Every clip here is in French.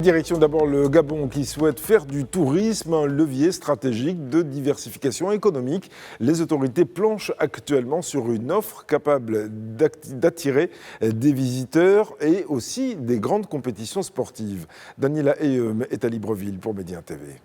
Direction d'abord le Gabon qui souhaite faire du tourisme un levier stratégique de diversification économique. Les autorités planchent actuellement sur une offre capable d'attirer des visiteurs et aussi des grandes compétitions sportives. Daniela Eyeum est à Libreville pour Média TV.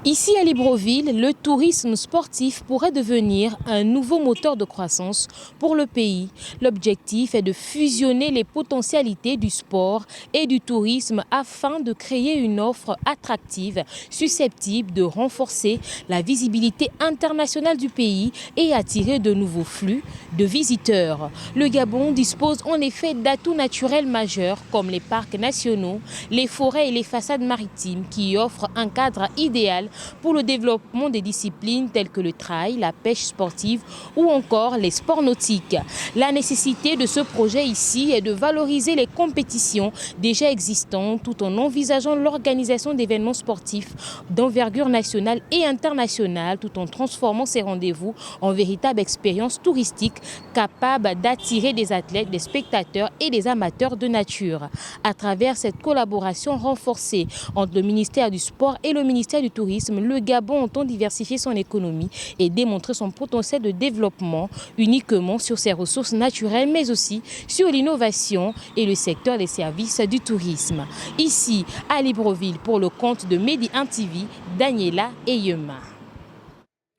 Ici à Libreville, le tourisme sportif pourrait devenir un nouveau moteur de croissance pour le pays. L'objectif est de fusionner les potentialités du sport et du tourisme afin de créer une offre attractive, susceptible de renforcer la visibilité internationale du pays et attirer de nouveaux flux de visiteurs. Le Gabon dispose en effet d'atouts naturels majeurs comme les parcs nationaux, les forêts et les façades maritimes qui offrent un cadre idéal pour le développement des disciplines telles que le trail, la pêche sportive ou encore les sports nautiques. La nécessité de ce projet ici est de valoriser les compétitions déjà existantes tout en envisageant l'organisation d'événements sportifs d'envergure nationale et internationale tout en transformant ces rendez-vous en véritable expérience touristique capable d'attirer des athlètes, des spectateurs et des amateurs de nature. À travers cette collaboration renforcée entre le ministère du Sport et le ministère du Tourisme, le Gabon entend diversifier son économie et démontrer son potentiel de développement uniquement sur ses ressources naturelles, mais aussi sur l'innovation et le secteur des services du tourisme. Ici, à Libreville, pour le compte de Média TV, Daniela Eyeum.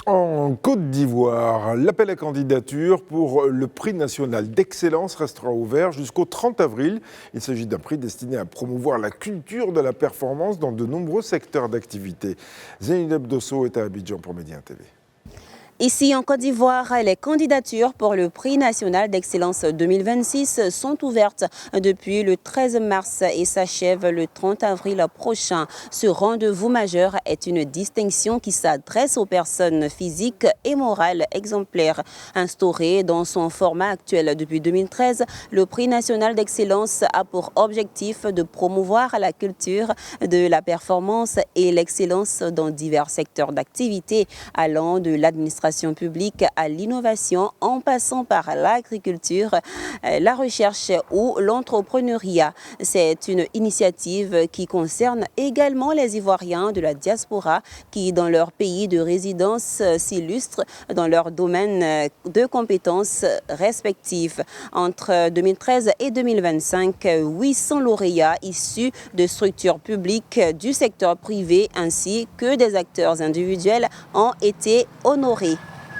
En Côte d'Ivoire, l'appel à candidature pour le prix national d'excellence restera ouvert jusqu'au 30 avril. Il s'agit d'un prix destiné à promouvoir la culture de la performance dans de nombreux secteurs d'activité. Zeynep Dosso est à Abidjan pour Média TV. Ici en Côte d'Ivoire, les candidatures pour le prix national d'excellence 2026 sont ouvertes depuis le 13 mars et s'achèvent le 30 avril prochain. Ce rendez-vous majeur est une distinction qui s'adresse aux personnes physiques et morales exemplaires. Instauré dans son format actuel depuis 2013, le prix national d'excellence a pour objectif de promouvoir la culture de la performance et l'excellence dans divers secteurs d'activité, allant de l'administration publique à l'innovation en passant par l'agriculture, la recherche ou l'entrepreneuriat. C'est une initiative qui concerne également les Ivoiriens de la diaspora qui, dans leur pays de résidence, s'illustrent dans leur domaine de compétences respectifs. Entre 2013 et 2025, 800 lauréats issus de structures publiques du secteur privé ainsi que des acteurs individuels ont été honorés.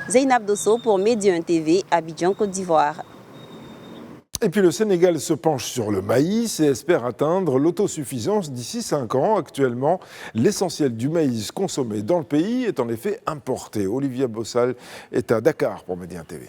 Zeynep Dosso pour Média TV, Abidjan, Côte d'Ivoire. Et puis le Sénégal se penche sur le maïs et espère atteindre l'autosuffisance d'ici 5 ans. Actuellement, l'essentiel du maïs consommé dans le pays est en effet importé. Olivia Bossal est à Dakar pour Média TV.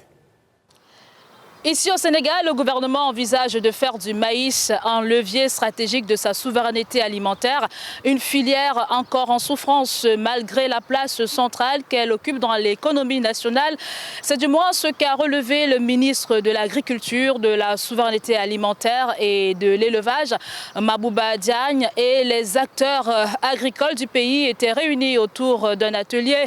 Ici au Sénégal, le gouvernement envisage de faire du maïs un levier stratégique de sa souveraineté alimentaire, une filière encore en souffrance malgré la place centrale qu'elle occupe dans l'économie nationale. C'est du moins ce qu'a relevé le ministre de l'Agriculture, de la souveraineté alimentaire et de l'élevage, Mabouba Diagne, et les acteurs agricoles du pays étaient réunis autour d'un atelier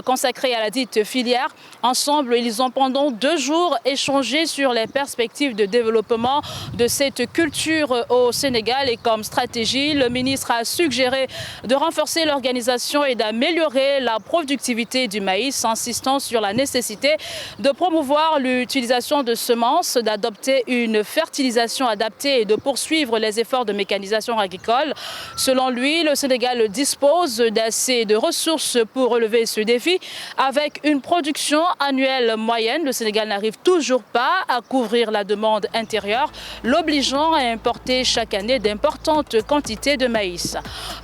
consacré à la dite filière. Ensemble, ils ont pendant 2 jours échangé sur les perspectives de développement de cette culture au Sénégal. Et comme stratégie, le ministre a suggéré de renforcer l'organisation et d'améliorer la productivité du maïs, insistant sur la nécessité de promouvoir l'utilisation de semences, d'adopter une fertilisation adaptée et de poursuivre les efforts de mécanisation agricole. Selon lui, le Sénégal dispose d'assez de ressources pour relever ce défi. Avec une production annuelle moyenne, le Sénégal n'arrive toujours pas à couvrir la demande intérieure, l'obligeant à importer chaque année d'importantes quantités de maïs.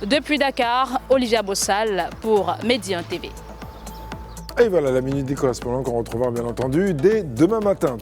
Depuis Dakar, Olivia Bossal pour Média TV. Et voilà la minute des correspondants qu'on retrouvera bien entendu dès demain matin.